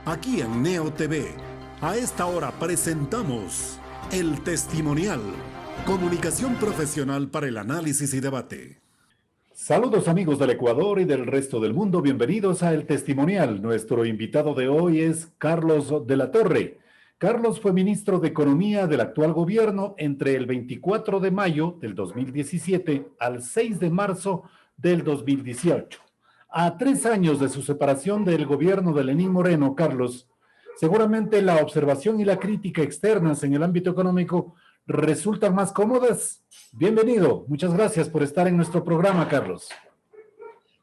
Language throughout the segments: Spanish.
Aquí en Neo TV, a esta hora presentamos El Testimonial, comunicación profesional para el análisis y debate. Saludos amigos del Ecuador y del resto del mundo, bienvenidos a El Testimonial. Nuestro invitado de hoy es Carlos de la Torre. Carlos fue ministro de Economía del actual gobierno entre el 24 de mayo del 2017 al 6 de marzo del 2018. A 3 años de su separación del gobierno de Lenín Moreno, Carlos, seguramente la observación y la crítica externas en el ámbito económico resultan más cómodas. Bienvenido, muchas gracias por estar en nuestro programa, Carlos.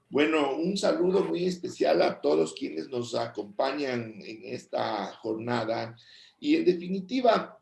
Bueno, un saludo muy especial a todos quienes nos acompañan en esta jornada. Y en definitiva,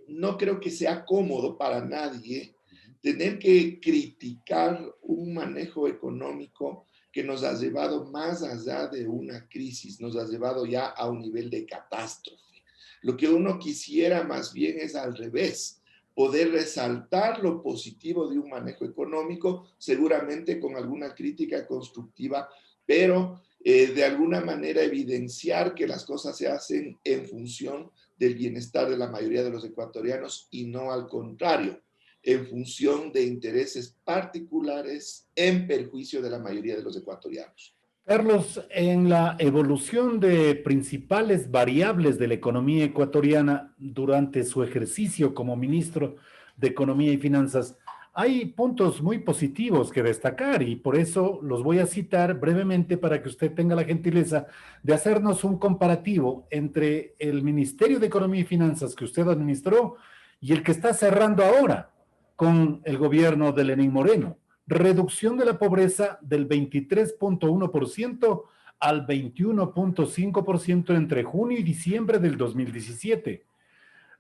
no creo que sea cómodo para nadie tener que criticar un manejo económico que nos ha llevado más allá de una crisis, nos ha llevado ya a un nivel de catástrofe. Lo que uno quisiera más bien es al revés, poder resaltar lo positivo de un manejo económico, seguramente con alguna crítica constructiva, pero de alguna manera evidenciar que las cosas se hacen en función del bienestar de la mayoría de los ecuatorianos y no al contrario, en función de intereses particulares en perjuicio de la mayoría de los ecuatorianos. Carlos, en la evolución de principales variables de la economía ecuatoriana durante su ejercicio como ministro de Economía y Finanzas, hay puntos muy positivos que destacar y por eso los voy a citar brevemente para que usted tenga la gentileza de hacernos un comparativo entre el Ministerio de Economía y Finanzas que usted administró y el que está cerrando ahora con el gobierno de Lenín Moreno. Reducción de la pobreza del 23.1% al 21.5% entre junio y diciembre del 2017.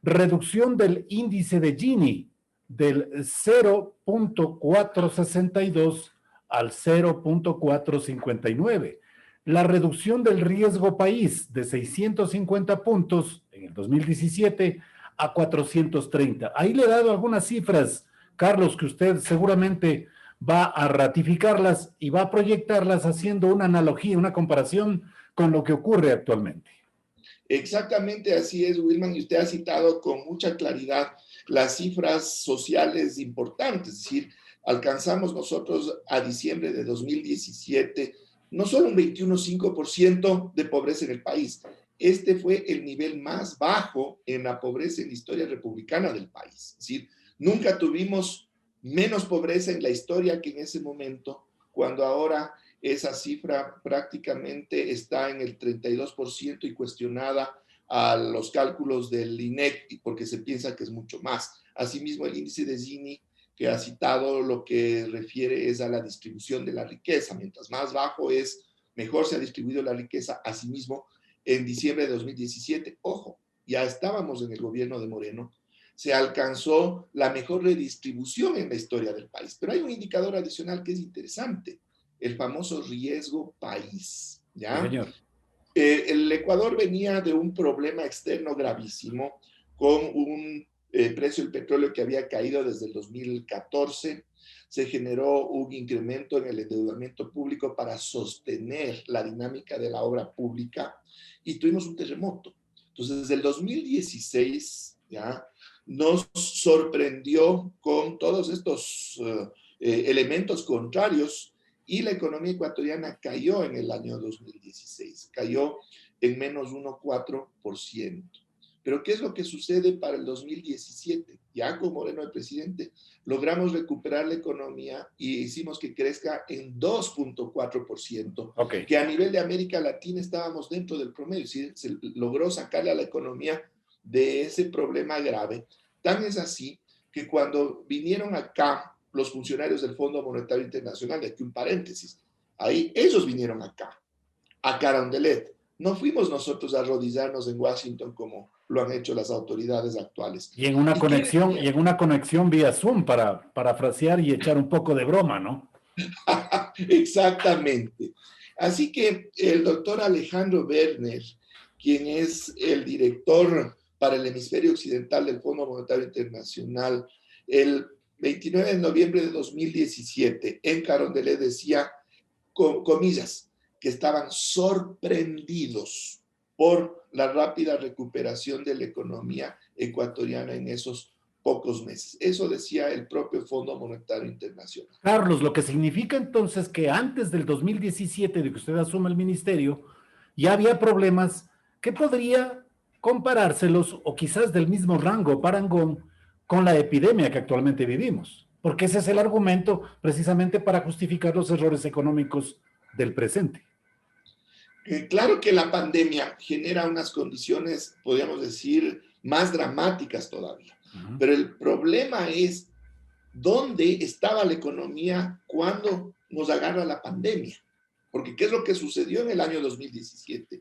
Reducción del índice de Gini del 0.462 al 0.459. La reducción del riesgo país de 650 puntos en el 2017 a 430. Ahí le he dado algunas cifras, Carlos, que usted seguramente va a ratificarlas y va a proyectarlas haciendo una analogía, una comparación con lo que ocurre actualmente. Exactamente así es, Wilman, y usted ha citado con mucha claridad las cifras sociales importantes, es decir, alcanzamos nosotros a diciembre de 2017 no solo un 21,5% de pobreza en el país, este fue el nivel más bajo en la pobreza en la historia republicana del país, es decir, nunca tuvimos menos pobreza en la historia que en ese momento, cuando ahora esa cifra prácticamente está en el 32% y cuestionada a los cálculos del INEC porque se piensa que es mucho más. Asimismo, el índice de Gini que ha citado lo que refiere es a la distribución de la riqueza. Mientras más bajo es, mejor se ha distribuido la riqueza. Asimismo, en diciembre de 2017, ojo, ya estábamos en el gobierno de Moreno, se alcanzó la mejor redistribución en la historia del país. Pero hay un indicador adicional que es interesante, el famoso riesgo país, ¿ya? Sí, señor. El Ecuador venía de un problema externo gravísimo con un precio del petróleo que había caído desde el 2014. Se generó un incremento en el endeudamiento público para sostener la dinámica de la obra pública y tuvimos un terremoto. Entonces, desde el 2016, ¿ya? Nos sorprendió con todos estos elementos contrarios y la economía ecuatoriana cayó en el año 2016, cayó en menos 1,4%. Pero ¿qué es lo que sucede para el 2017? Ya con Moreno el presidente, logramos recuperar la economía y hicimos que crezca en 2,4%, Okay. que a nivel de América Latina estábamos dentro del promedio, ¿sí? Se logró sacarle a la economía de ese problema grave. Tan es así que cuando vinieron acá los funcionarios del Fondo Monetario Internacional, de aquí un paréntesis, ahí ellos vinieron acá, a Carondelet. No fuimos nosotros a arrodillarnos en Washington como lo han hecho las autoridades actuales. Y en una conexión vía Zoom para parafrasear y echar un poco de broma, ¿no? Exactamente. Así que el doctor Alejandro Werner, quien es el director para el hemisferio occidental del Fondo Monetario Internacional, el 29 de noviembre de 2017, en Carondelet decía, comillas, que estaban sorprendidos por la rápida recuperación de la economía ecuatoriana en esos pocos meses. Eso decía el propio Fondo Monetario Internacional. Carlos, lo que significa entonces que antes del 2017, de que usted asuma el ministerio, ya había problemas que podría comparárselos o quizás del mismo rango, parangón, con la epidemia que actualmente vivimos, porque ese es el argumento precisamente para justificar los errores económicos del presente. Claro que la pandemia genera unas condiciones, podríamos decir, más dramáticas todavía, pero el problema es dónde estaba la economía cuando nos agarra la pandemia. Porque ¿qué es lo que sucedió en el año 2017?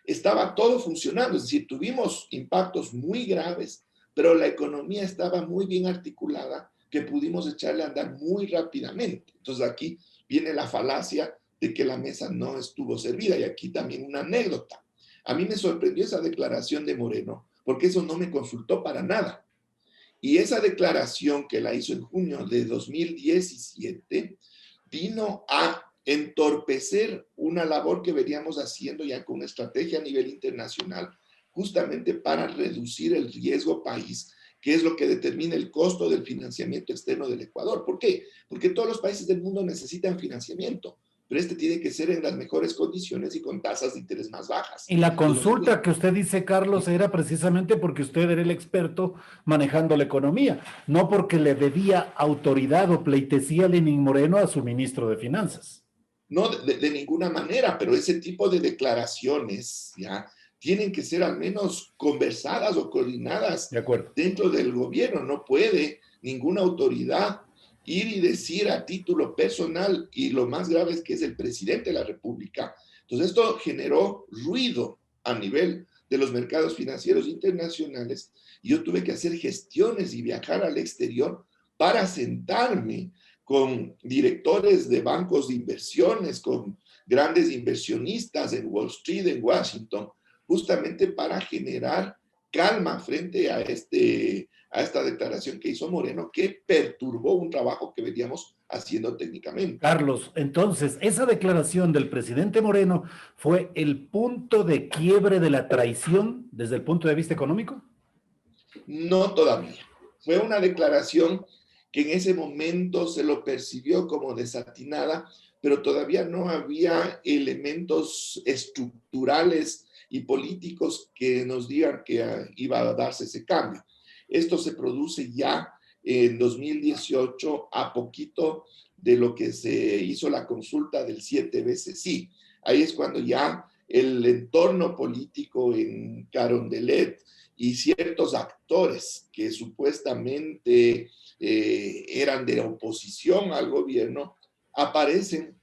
Estaba todo funcionando, es decir, tuvimos impactos muy graves, pero la economía estaba muy bien articulada, que pudimos echarle a andar muy rápidamente. Entonces aquí viene la falacia de que la mesa no estuvo servida. Y aquí también una anécdota. A mí me sorprendió esa declaración de Moreno, porque eso no me consultó para nada. Y esa declaración que la hizo en junio de 2017 vino a entorpecer una labor que veníamos haciendo ya con una estrategia a nivel internacional, justamente para reducir el riesgo país, que es lo que determina el costo del financiamiento externo del Ecuador. ¿Por qué? Porque todos los países del mundo necesitan financiamiento, pero este tiene que ser en las mejores condiciones y con tasas de interés más bajas. Y la consulta que usted dice, Carlos, era precisamente porque usted era el experto manejando la economía, no porque le debía autoridad o pleitesía a Lenín Moreno a su ministro de Finanzas. No, de ninguna manera, pero ese tipo de declaraciones ya tienen que ser al menos conversadas o coordinadas De acuerdo. dentro del gobierno. No puede ninguna autoridad ir y decir a título personal, y lo más grave es que es el presidente de la República. Entonces esto generó ruido a nivel de los mercados financieros internacionales y yo tuve que hacer gestiones y viajar al exterior para sentarme con directores de bancos de inversiones, con grandes inversionistas en Wall Street, en Washington, justamente para generar calma frente a esta declaración que hizo Moreno, que perturbó un trabajo que veníamos haciendo técnicamente. Carlos, entonces, esa declaración del presidente Moreno fue el punto de quiebre de la traición desde el punto de vista económico. No todavía. Fue una declaración que en ese momento se lo percibió como desatinada, pero todavía no había elementos estructurales y políticos que nos digan que iba a darse ese cambio. Esto se produce ya en 2018, a poquito de lo que se hizo la consulta del 7 veces sí. Ahí es cuando ya el entorno político en Carondelet y ciertos actores que supuestamente eran de oposición al gobierno, aparecen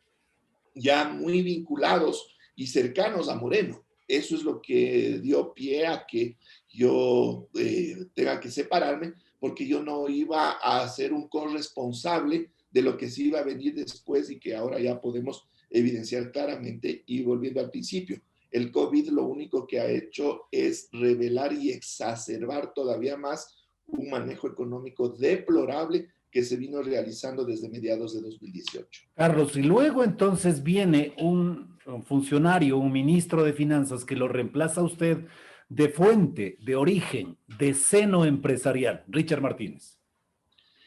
ya muy vinculados y cercanos a Moreno. Eso es lo que dio pie a que yo tenga que separarme, porque yo no iba a ser un corresponsable de lo que se iba a venir después y que ahora ya podemos evidenciar claramente. Y volviendo al principio, el COVID lo único que ha hecho es revelar y exacerbar todavía más un manejo económico deplorable que se vino realizando desde mediados de 2018. Carlos, y luego entonces viene un funcionario, un ministro de Finanzas que lo reemplaza a usted de fuente, de origen, de seno empresarial, Richard Martínez.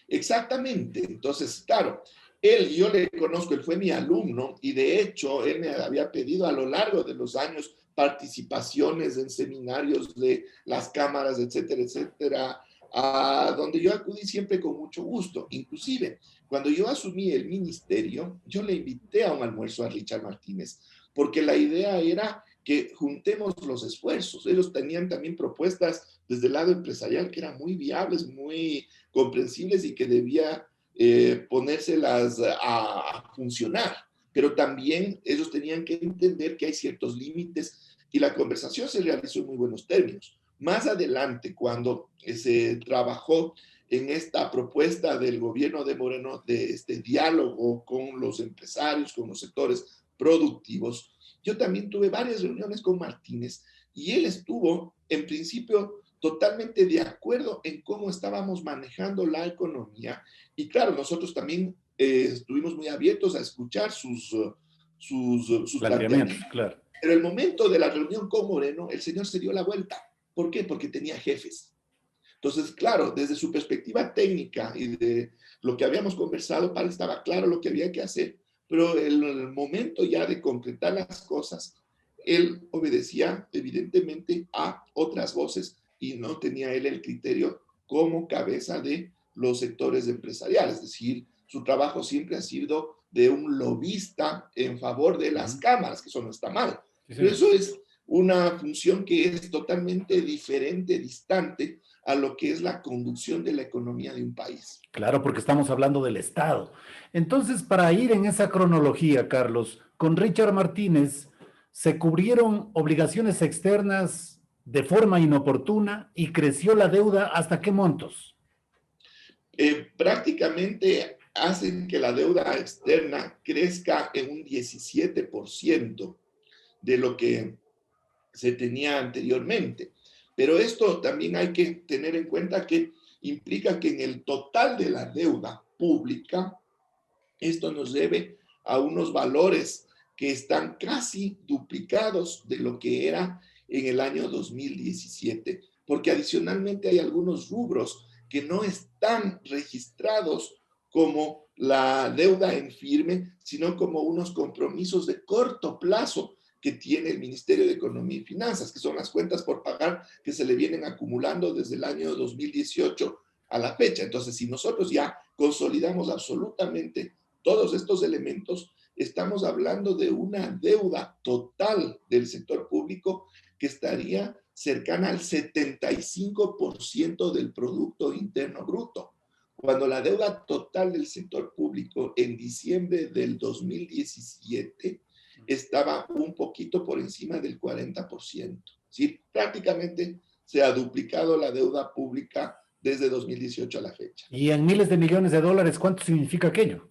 Exactamente. Entonces, claro, yo le conozco, él fue mi alumno y de hecho él me había pedido a lo largo de los años participaciones en seminarios de las cámaras, etcétera, etcétera, a donde yo acudí siempre con mucho gusto. Inclusive, cuando yo asumí el ministerio, yo le invité a un almuerzo a Richard Martínez, porque la idea era que juntemos los esfuerzos. Ellos tenían también propuestas desde el lado empresarial que eran muy viables, muy comprensibles y que debía ponérselas a funcionar. Pero también ellos tenían que entender que hay ciertos límites y la conversación se realizó en muy buenos términos. Más adelante, cuando se trabajó en esta propuesta del gobierno de Moreno de este diálogo con los empresarios, con los sectores productivos, yo también tuve varias reuniones con Martínez y él estuvo, en principio, totalmente de acuerdo en cómo estábamos manejando la economía. Y claro, nosotros también estuvimos muy abiertos a escuchar sus planteamientos. Claro. Pero el momento de la reunión con Moreno, el señor se dio la vuelta. ¿Por qué? Porque tenía jefes. Entonces, claro, desde su perspectiva técnica y de lo que habíamos conversado, para él estaba claro lo que había que hacer, pero el momento ya de concretar las cosas, él obedecía evidentemente a otras voces y no tenía él el criterio como cabeza de los sectores empresariales. Es decir, su trabajo siempre ha sido de un lobista en favor de las cámaras, que eso no está mal. Sí, Pero señor. eso es una función que es totalmente diferente, distante a lo que es la conducción de la economía de un país. Claro, porque estamos hablando del Estado. Entonces, para ir en esa cronología, Carlos, con Richard Martínez se cubrieron obligaciones externas de forma inoportuna y creció la deuda ¿hasta qué montos? Prácticamente hacen que la deuda externa crezca en un 17% de lo que se tenía anteriormente. Pero esto también hay que tener en cuenta que implica que en el total de la deuda pública, esto nos debe a unos valores que están casi duplicados de lo que era en el año 2017, porque adicionalmente hay algunos rubros que no están registrados como la deuda en firme, sino como unos compromisos de corto plazo que tiene el Ministerio de Economía y Finanzas, que son las cuentas por pagar que se le vienen acumulando desde el año 2018 a la fecha. Entonces, si nosotros ya consolidamos absolutamente todos estos elementos, estamos hablando de una deuda total del sector público que estaría cercana al 75% del Producto Interno Bruto, cuando la deuda total del sector público en diciembre del 2017 estaba un poquito por encima del 40%. ¿Sí? Prácticamente se ha duplicado la deuda pública desde 2018 a la fecha. Y en miles de millones de dólares, ¿cuánto significa aquello?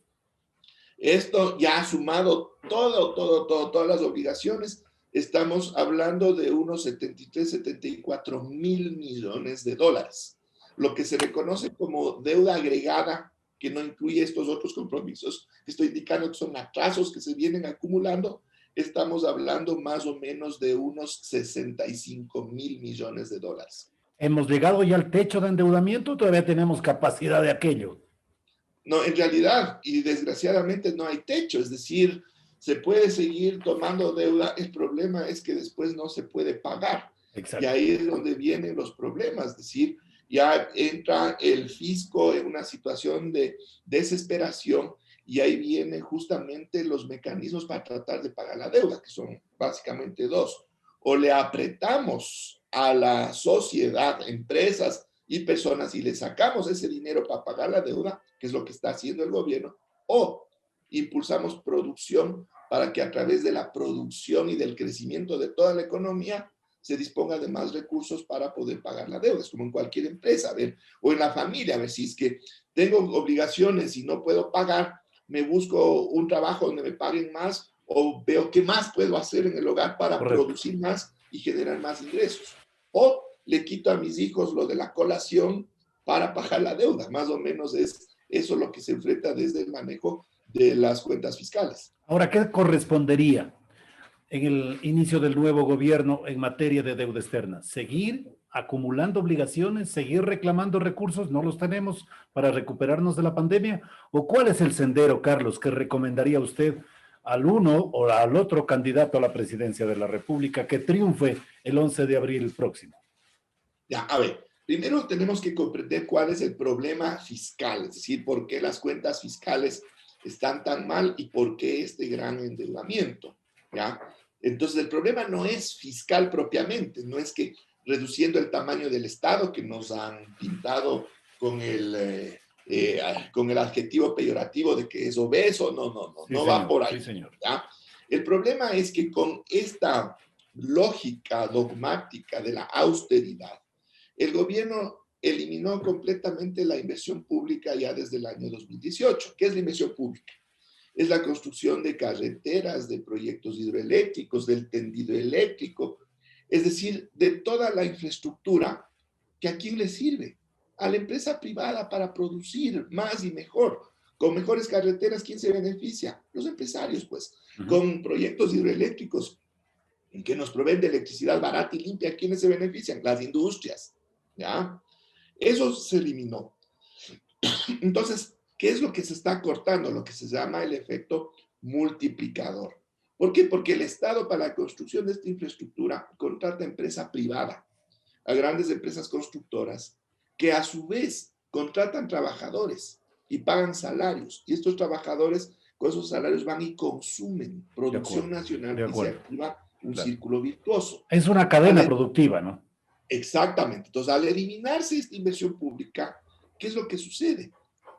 Esto ya ha sumado todas las obligaciones. Estamos hablando de unos 73, 74 mil millones de dólares, lo que se reconoce como deuda agregada, que no incluye estos otros compromisos que estoy indicando que son atrasos que se vienen acumulando. Estamos hablando más o menos de unos 65 mil millones de dólares. ¿Hemos llegado ya al techo de endeudamiento o todavía tenemos capacidad de aquello? No, en realidad, y desgraciadamente no hay techo, es decir, se puede seguir tomando deuda, el problema es que después no se puede pagar. Exacto. Y ahí es donde vienen los problemas, es decir, ya entra el fisco en una situación de desesperación y ahí vienen justamente los mecanismos para tratar de pagar la deuda, que son básicamente dos. O le apretamos a la sociedad, empresas y personas y le sacamos ese dinero para pagar la deuda, que es lo que está haciendo el gobierno, o impulsamos producción para que a través de la producción y del crecimiento de toda la economía se disponga de más recursos para poder pagar la deuda. Es como en cualquier empresa, a ver, o en la familia, a ver, si es que tengo obligaciones y no puedo pagar, me busco un trabajo donde me paguen más o veo qué más puedo hacer en el hogar para Correcto. producir más y generar más ingresos. O le quito a mis hijos lo de la colación para pagar la deuda. Más o menos es eso lo que se enfrenta desde el manejo de las cuentas fiscales. Ahora, ¿qué correspondería en el inicio del nuevo gobierno en materia de deuda externa? ¿Seguir acumulando obligaciones, seguir reclamando recursos? ¿No los tenemos para recuperarnos de la pandemia? ¿O cuál es el sendero, Carlos, que recomendaría usted al uno o al otro candidato a la presidencia de la República que triunfe el 11 de abril próximo? Ya, a ver, primero tenemos que comprender cuál es el problema fiscal, es decir, por qué las cuentas fiscales están tan mal y por qué este gran endeudamiento, ¿ya? Entonces, el problema no es fiscal propiamente, no es que reduciendo el tamaño del Estado, que nos han pintado con el adjetivo peyorativo de que es obeso, no señor, va por ahí. Sí, señor. ¿Ya? El problema es que con esta lógica dogmática de la austeridad, el gobierno eliminó completamente la inversión pública ya desde el año 2018. ¿Qué es la inversión pública? Es la construcción de carreteras, de proyectos hidroeléctricos, del tendido eléctrico, es decir, de toda la infraestructura que a quién le sirve. A la empresa privada para producir más y mejor. Con mejores carreteras, ¿quién se beneficia? Los empresarios, pues. Con proyectos hidroeléctricos, en que nos proveen de electricidad barata y limpia, ¿quiénes se benefician? Las industrias, ¿ya? Eso se eliminó. Entonces, ¿qué es lo que se está cortando? Lo que se llama el efecto multiplicador. ¿Por qué? Porque el Estado para la construcción de esta infraestructura contrata empresa privada, a grandes empresas constructoras, que a su vez contratan trabajadores y pagan salarios. Y estos trabajadores con esos salarios van y consumen De producción acuerdo, nacional de y se acuerdo. activa un Claro. círculo virtuoso. Es una cadena productiva, ¿no? Exactamente. Entonces, al eliminarse esta inversión pública, ¿qué es lo que sucede?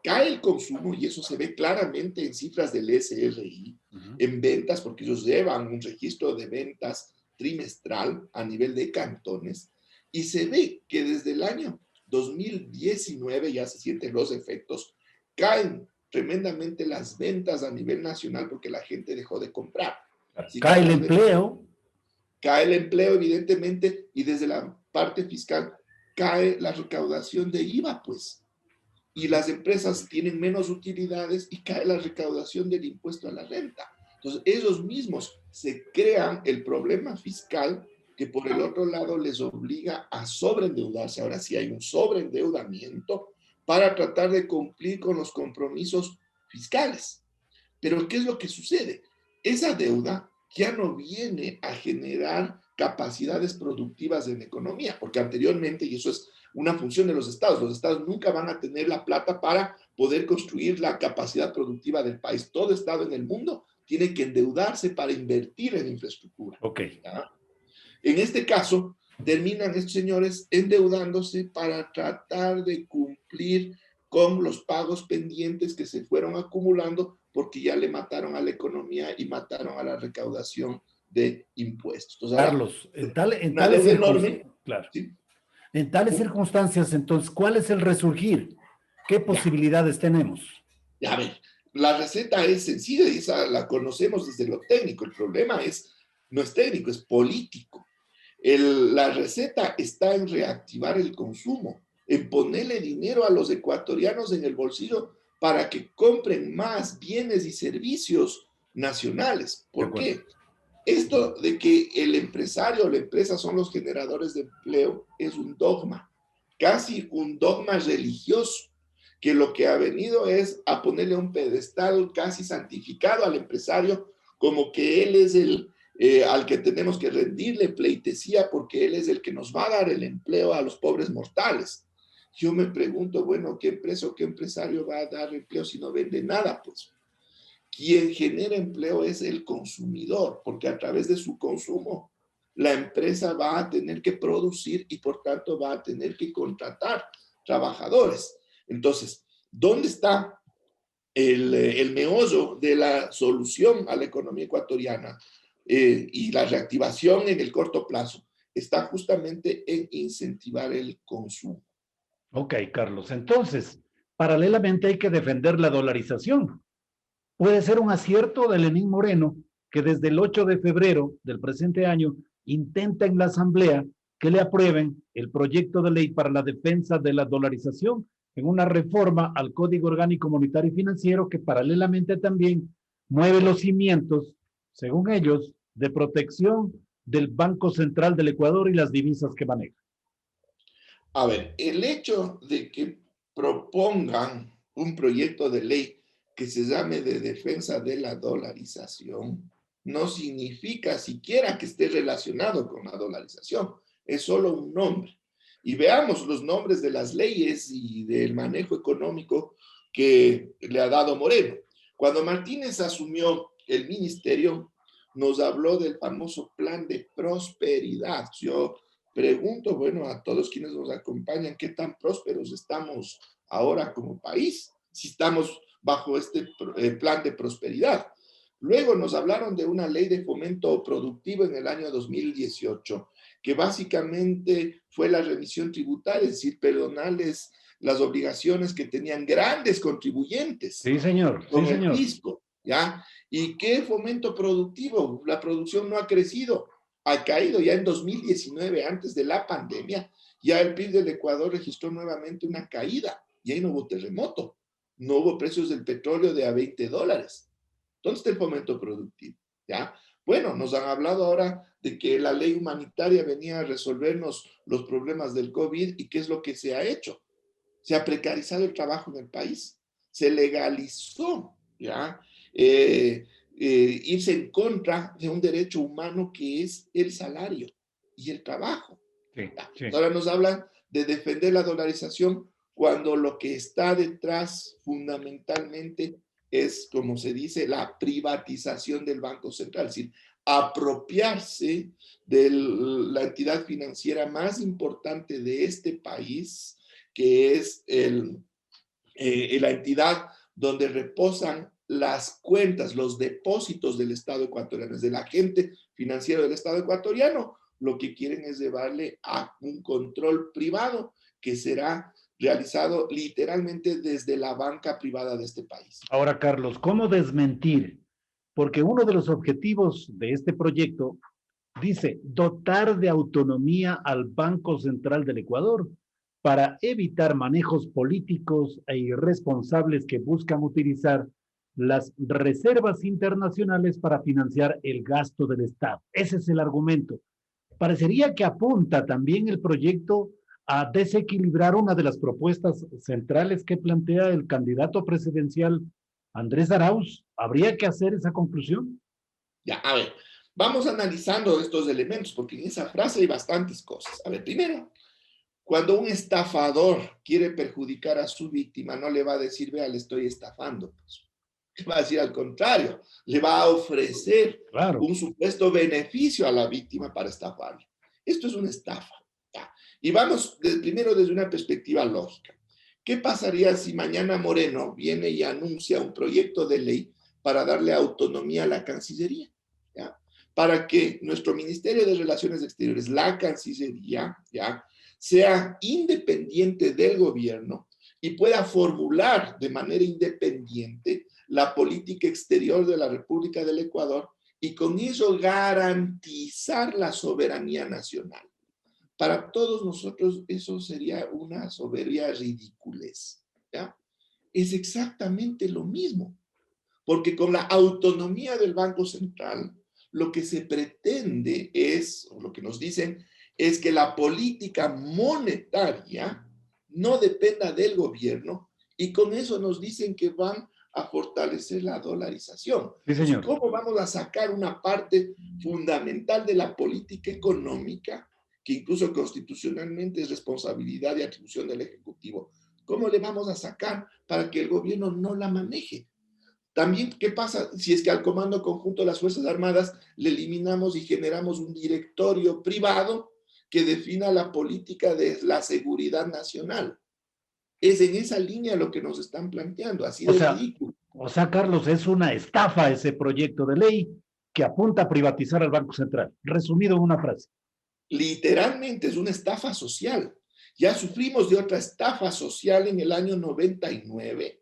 Cae el consumo y eso se ve claramente en cifras del SRI, en ventas, porque ellos llevan un registro de ventas trimestral a nivel de cantones y se ve que desde el año 2019 ya se sienten los efectos, caen tremendamente las ventas a nivel nacional porque la gente dejó de comprar. Si Cae caen el las ventas, empleo. cae el empleo, evidentemente, y desde la parte fiscal cae la recaudación de IVA, pues. Y las empresas tienen menos utilidades y cae la recaudación del impuesto a la renta. Entonces, ellos mismos se crean el problema fiscal que por el otro lado les obliga a sobreendeudarse. Ahora sí hay un sobreendeudamiento para tratar de cumplir con los compromisos fiscales. Pero ¿qué es lo que sucede? Esa deuda ya no viene a generar capacidades productivas en la economía, porque anteriormente, y eso es una función de los estados nunca van a tener la plata para poder construir la capacidad productiva del país. Todo estado en el mundo tiene que endeudarse para invertir en infraestructura. Ok. ¿Ya? En este caso, terminan estos señores endeudándose para tratar de cumplir con los pagos pendientes que se fueron acumulando porque ya le mataron a la economía y mataron a la recaudación de impuestos. Entonces, ahora, Carlos, en una tales deuda enorme, circunstancias, claro. ¿sí? En tales circunstancias, entonces, ¿cuál es el resurgir? ¿Qué Ya, posibilidades tenemos? ya ven, la receta es sencilla y esa la conocemos desde lo técnico. El problema no es técnico, es político. La receta está en reactivar el consumo, en ponerle dinero a los ecuatorianos en el bolsillo para que compren más bienes y servicios nacionales. De ¿Por acuerdo. qué? Esto de que el empresario o la empresa son los generadores de empleo es un dogma, casi un dogma religioso, que lo que ha venido es a ponerle un pedestal casi santificado al empresario, como que él es al que tenemos que rendirle pleitesía porque él es el que nos va a dar el empleo a los pobres mortales. Yo me pregunto, bueno, ¿qué empresa o qué empresario va a dar empleo si no vende nada? Pues quien genera empleo es el consumidor, porque a través de su consumo la empresa va a tener que producir y por tanto va a tener que contratar trabajadores. Entonces, ¿dónde está el meollo de la solución a la economía ecuatoriana y la reactivación en el corto plazo? Está justamente en incentivar el consumo. Ok, Carlos. Entonces, paralelamente hay que defender la dolarización. Puede ser un acierto de Lenín Moreno, que desde el 8 de febrero del presente año intenta en la Asamblea que le aprueben el proyecto de ley para la defensa de la dolarización en una reforma al Código Orgánico Monetario y Financiero que paralelamente también mueve los cimientos, según ellos, de protección del Banco Central del Ecuador y las divisas que maneja. A ver, el hecho de que propongan un proyecto de ley que se llame de defensa de la dolarización no significa siquiera que esté relacionado con la dolarización, es solo un nombre. Y veamos los nombres de las leyes y del manejo económico que le ha dado Moreno. Cuando Martínez asumió el ministerio, nos habló del famoso plan de prosperidad. Yo pregunto, bueno, a todos quienes nos acompañan, ¿qué tan prósperos estamos ahora como país? Si estamos bajo este plan de prosperidad. Luego nos hablaron de una ley de fomento productivo en el año 2018, que básicamente fue la revisión tributaria, es decir, perdonarles las obligaciones que tenían grandes contribuyentes, Sí, señor, sí, con el señor. fisco, ¿ya? ¿Y qué fomento productivo? La producción no ha crecido, ha caído ya en 2019, antes de la pandemia, ya el PIB del Ecuador registró nuevamente una caída y ahí no hubo terremoto, no hubo precios del petróleo de a $20. ¿Dónde está el fomento productivo? ¿Ya? Bueno, nos han hablado ahora de que la ley humanitaria venía a resolvernos los problemas del COVID y ¿qué es lo que se ha hecho? Se ha precarizado el trabajo en el país, se legalizó, ¿ya? Irse en contra de un derecho humano que es el salario y el trabajo. Sí, ¿Ya? sí. Ahora nos hablan de defender la dolarización cuando lo que está detrás fundamentalmente es, como se dice, la privatización del Banco Central, es decir, apropiarse de la entidad financiera más importante de este país, que es la entidad donde reposan las cuentas, los depósitos del Estado ecuatoriano, es del agente financiero del Estado ecuatoriano. Lo que quieren es llevarle a un control privado que será realizado literalmente desde la banca privada de este país. Ahora, Carlos, ¿cómo desmentir? Porque uno de los objetivos de este proyecto dice dotar de autonomía al Banco Central del Ecuador para evitar manejos políticos e irresponsables que buscan utilizar las reservas internacionales para financiar el gasto del Estado. Ese es el argumento. Parecería que apunta también el proyecto a desequilibrar una de las propuestas centrales que plantea el candidato presidencial Andrés Arauz. ¿Habría que hacer esa conclusión? Ya, a ver, vamos analizando estos elementos, porque en esa frase hay bastantes cosas. A ver, primero, cuando un estafador quiere perjudicar a su víctima, no le va a decir, vea, le estoy estafando. Pues. Va a decir al contrario, le va a ofrecer Claro. un supuesto beneficio a la víctima para estafarla. Esto es una estafa. ¿Ya? Y vamos primero desde una perspectiva lógica. ¿Qué pasaría si mañana Moreno viene y anuncia un proyecto de ley para darle autonomía a la Cancillería? ¿Ya? Para que nuestro Ministerio de Relaciones Exteriores, la Cancillería, ¿ya? sea independiente del gobierno y pueda formular de manera independiente la política exterior de la República del Ecuador y con eso garantizar la soberanía nacional. Para todos nosotros eso sería una soberbia ridiculez. ¿Ya? Es exactamente lo mismo, porque con la autonomía del Banco Central, lo que se pretende es, o lo que nos dicen, es que la política monetaria no dependa del gobierno y con eso nos dicen que van a fortalecer la dolarización. Sí, Entonces, señor. ¿cómo vamos a sacar una parte fundamental de la política económica, que incluso constitucionalmente es responsabilidad y atribución del Ejecutivo? ¿Cómo le vamos a sacar para que el gobierno no la maneje? También, ¿qué pasa si es que al Comando Conjunto de las Fuerzas Armadas le eliminamos y generamos un directorio privado que defina la política de la seguridad nacional? Es en esa línea lo que nos están planteando, así O de sea, ridículo. Carlos, es una estafa ese proyecto de ley que apunta a privatizar al Banco Central. Resumido en una frase. Literalmente es una estafa social. Ya sufrimos de otra estafa social en el año 99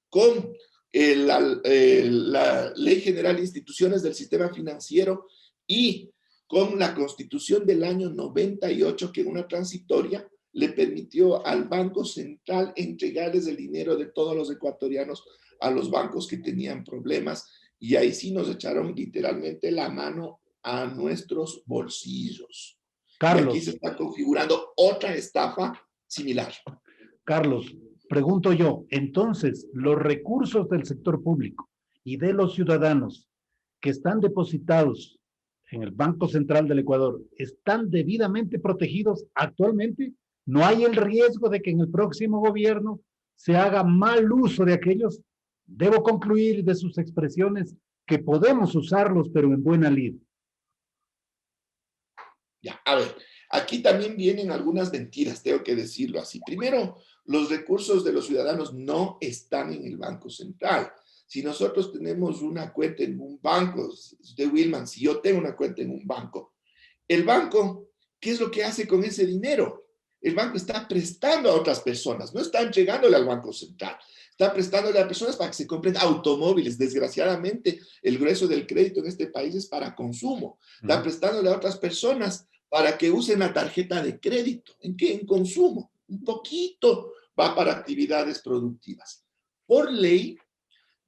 con la Ley General de Instituciones del Sistema Financiero y con la Constitución del año 98, que en una transitoria le permitió al Banco Central entregarles el dinero de todos los ecuatorianos a los bancos que tenían problemas, y ahí sí nos echaron literalmente la mano a nuestros bolsillos. Y aquí se Carlos, está configurando otra estafa similar. Carlos, pregunto yo, entonces, los recursos del sector público y de los ciudadanos que están depositados en el Banco Central del Ecuador, ¿están debidamente protegidos actualmente? ¿No hay el riesgo de que en el próximo gobierno se haga mal uso de aquellos? Debo concluir de sus expresiones que podemos usarlos, pero en buena lid. Ya, a ver, aquí también vienen algunas mentiras, tengo que decirlo así. Primero, los recursos de los ciudadanos no están en el Banco Central. Si nosotros tenemos una cuenta en un banco, de Wilman, si yo tengo una cuenta en un banco, el banco, ¿qué es lo que hace con ese dinero? El banco está prestando a otras personas, no está entregándole al Banco Central. Está prestándole a personas para que se compren automóviles. Desgraciadamente, el grueso del crédito en este país es para consumo. Está prestándole a otras personas para que usen la tarjeta de crédito. ¿En qué? En consumo. Un poquito va para actividades productivas. Por ley,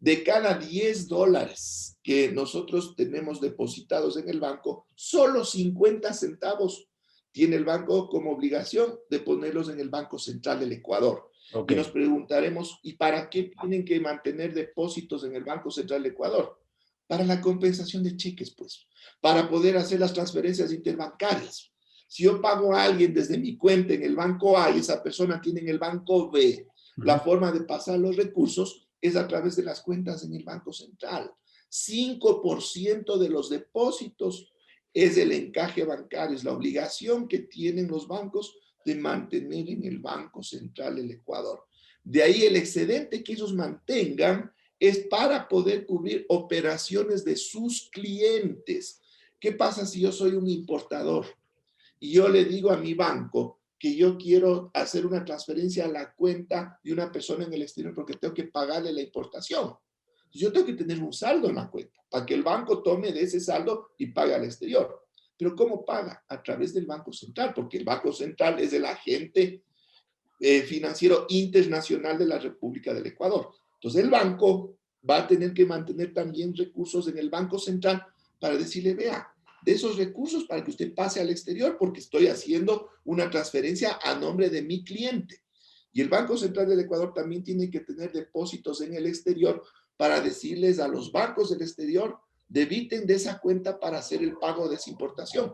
De cada $10 que nosotros tenemos depositados en el banco, solo 50 centavos tiene el banco como obligación de ponerlos en el Banco Central del Ecuador. Y nos preguntaremos, ¿y para qué tienen que mantener depósitos en el Banco Central del Ecuador? Para la compensación de cheques, pues, para poder hacer las transferencias interbancarias. Si yo pago a alguien desde mi cuenta en el banco A y esa persona tiene en el banco B, la forma de pasar los recursos es a través de las cuentas en el Banco Central. 5% de los depósitos es el encaje bancario, es la obligación que tienen los bancos de mantener en el Banco Central del Ecuador. De ahí el excedente que ellos mantengan es para poder cubrir operaciones de sus clientes. ¿Qué pasa si yo soy un importador y yo le digo a mi banco que yo quiero hacer una transferencia a la cuenta de una persona en el exterior porque tengo que pagarle la importación? Yo tengo que tener un saldo en la cuenta para que el banco tome de ese saldo y pague al exterior. Pero ¿cómo paga? A través del Banco Central, porque el Banco Central es el agente financiero internacional de la República del Ecuador. Entonces el banco va a tener que mantener también recursos en el Banco Central para decirle, vea, de esos recursos para que usted pase al exterior porque estoy haciendo una transferencia a nombre de mi cliente. Y el Banco Central del Ecuador también tiene que tener depósitos en el exterior para decirles a los bancos del exterior, debiten de esa cuenta para hacer el pago de esa importación.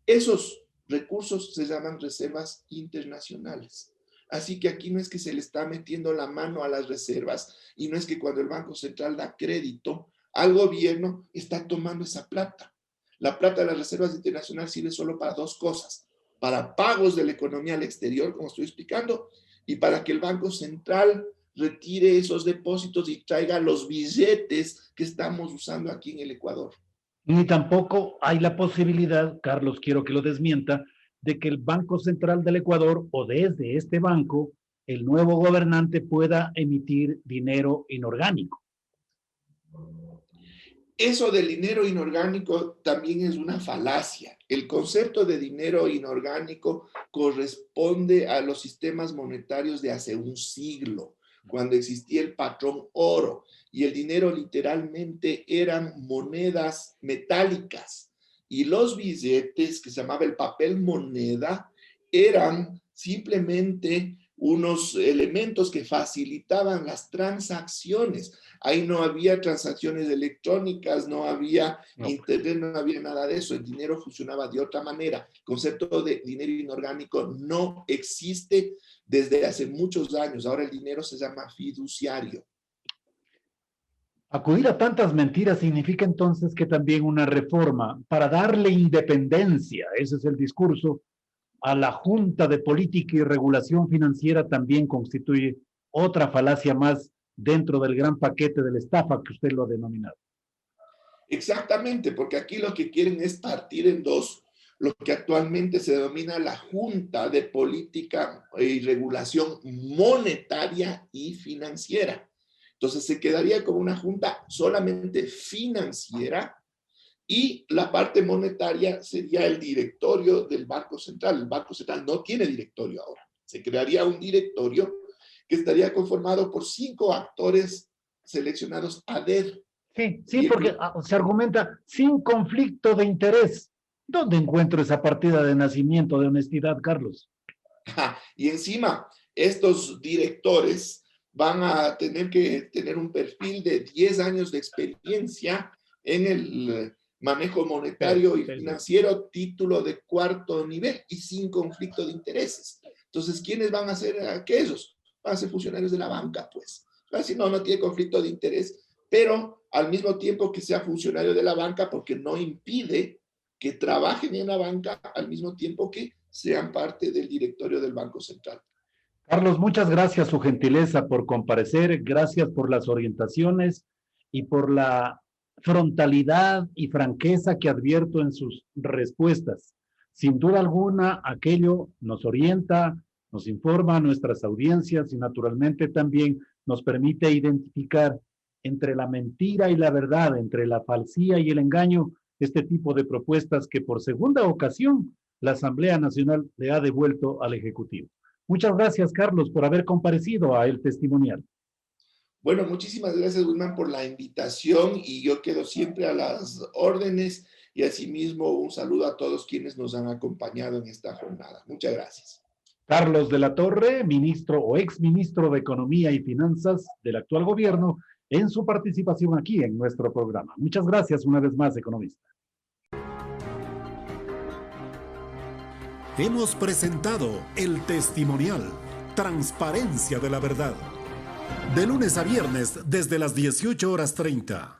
Esos recursos se llaman reservas internacionales. Así que aquí no es que se le está metiendo la mano a las reservas y no es que cuando el Banco Central da crédito al gobierno está tomando esa plata. La plata de las reservas internacionales sirve solo para dos cosas: para pagos de la economía al exterior, como estoy explicando, y para que el Banco Central retire esos depósitos y traiga los billetes que estamos usando aquí en el Ecuador. Ni tampoco hay la posibilidad, Carlos, quiero que lo desmienta, de que el Banco Central del Ecuador o desde este banco, el nuevo gobernante pueda emitir dinero inorgánico. Eso del dinero inorgánico también es una falacia. El concepto de dinero inorgánico corresponde a los sistemas monetarios de hace un siglo, cuando existía el patrón oro y el dinero literalmente eran monedas metálicas y los billetes, que se llamaba el papel moneda, eran simplemente unos elementos que facilitaban las transacciones. Ahí no había transacciones electrónicas, no había internet, no había nada de eso. El dinero funcionaba de otra manera. El concepto de dinero inorgánico no existe desde hace muchos años. Ahora el dinero se llama fiduciario. Acudir a tantas mentiras significa entonces que también una reforma para darle independencia, ese es el discurso, a la Junta de Política y Regulación Financiera también constituye otra falacia más dentro del gran paquete de la estafa que usted lo ha denominado. Exactamente, porque aquí lo que quieren es partir en dos lo que actualmente se denomina la Junta de Política y Regulación Monetaria y Financiera. Entonces se quedaría como una junta solamente financiera y la parte monetaria sería el directorio del Banco Central. El Banco Central no tiene directorio ahora. Se crearía un directorio que estaría conformado por 5 actores seleccionados a dedo. Sí, porque se argumenta sin conflicto de interés. ¿Dónde encuentro esa partida de nacimiento de honestidad, Carlos? Y encima, estos directores van a tener que tener un perfil de 10 años de experiencia en el manejo monetario y financiero, título de 4º nivel y sin conflicto de intereses. Entonces, ¿quiénes van a ser aquellos? Van a ser funcionarios de la banca, pues. Así no tiene conflicto de interés, pero al mismo tiempo que sea funcionario de la banca, porque no impide que trabajen en la banca al mismo tiempo que sean parte del directorio del Banco Central. Carlos, muchas gracias su gentileza por comparecer, gracias por las orientaciones y por la frontalidad y franqueza que advierto en sus respuestas. Sin duda alguna, aquello nos orienta, nos informa a nuestras audiencias y naturalmente también nos permite identificar entre la mentira y la verdad, entre la falsía y el engaño, este tipo de propuestas que por segunda ocasión la Asamblea Nacional le ha devuelto al Ejecutivo. Muchas gracias, Carlos, por haber comparecido a El Testimonial. Bueno, muchísimas gracias, Wilman, por la invitación y yo quedo siempre a las órdenes y asimismo un saludo a todos quienes nos han acompañado en esta jornada. Muchas gracias. Carlos de la Torre, ministro o exministro de Economía y Finanzas del actual gobierno, en su participación aquí en nuestro programa. Muchas gracias una vez más, economista. Hemos presentado el testimonial, Transparencia de la Verdad. De lunes a viernes desde las 18:30.